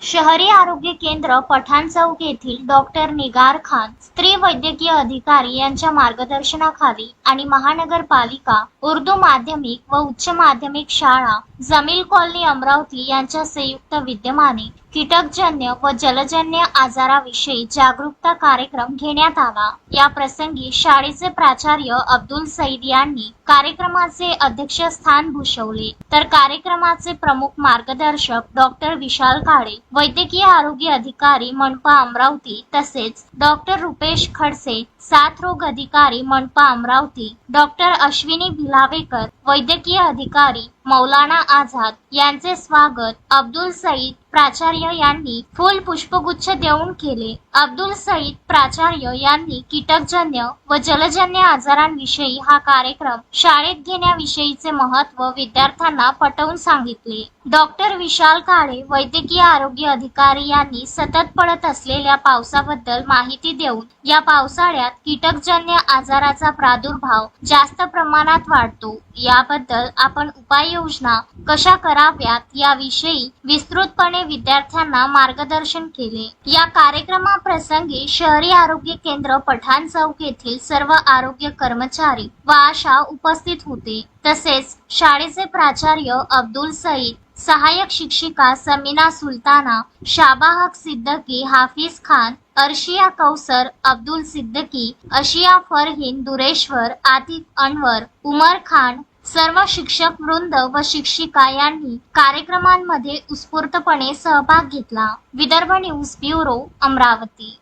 शहरी आरोग्य केंद्र पठाण चौक येथील डॉक्टर निगार खान स्त्री वैद्यकीय अधिकारी यांच्या मार्गदर्शनाखाली आणि महानगरपालिका उर्दू माध्यमिक व उच्च माध्यमिक शाळा जमील कॉलनी अमरावती यांच्या संयुक्त विद्यमाने कीटकजन्य व जलजन्य आजाराविषयी जागरूकता कार्यक्रम घेण्यात आला। या प्रसंगी शाळेचे प्राचार्य अब्दुल सईद यांनी कार्यक्रमाचे अध्यक्षस्थान भूषवले, तर कार्यक्रमाचे प्रमुख मार्गदर्शक डॉक्टर विशाल काळे, वैद्यकीय आरोग्य अधिकारी मनपा अमरावती तसेच डॉक्टर रुपेश खडसे, साथरोग अधिकारी मनपा अमरावती, डॉक्टर अश्विनी भिलावेकर, वैद्यकीय अधिकारी मौलाना आझाद यांचे स्वागत अब्दुल सईद प्राचार्य यांनी फूल पुष्पगुच्छ देऊन केले। अब्दुल सईद प्राचार्य यांनी कीटकजन्य व जलजन्य आजारांविषयी हा कार्यक्रम शाळेत घेण्याविषयीचे महत्त्व विद्यार्थ्यांना पटवून सांगितले। डॉक्टर विशाल काळे, वैद्यकीय आरोग्य अधिकारी यांनी सतत पडत असलेल्या पावसाबद्दल माहिती देऊन या पावसाळ्यात कीटकजन्य आजाराचा प्रादुर्भाव जास्त प्रमाणात वाढतो, याबद्दल आपण उपाययोजना कशा कराव्यात याविषयी विस्तृतपणे विद्यार्थ्यांना मार्गदर्शन केले। या कार्यक्रमाप्रसंगी शहरी आरोग्य केंद्र पठाण चौक येथील सर्व आरोग्य कर्मचारी व आशा उपस्थित होते। तसेच शाळेचे प्राचार्य अब्दुल सईद, सहाय्यक शिक्षिका समीना सुलताना, शाबाहक सिद्दकी, हाफिज खान, अर्शिया कौसर, अब्दुल सिद्दकी, अशिया फरहीन दुरेश्वर, आतिफ अनवर, उमर खान, सर्व शिक्षक वृंद व शिक्षिका यांनी कार्यक्रमांमध्ये उत्स्फूर्तपणे सहभाग घेतला। Vidarbha news bureau, Amravati.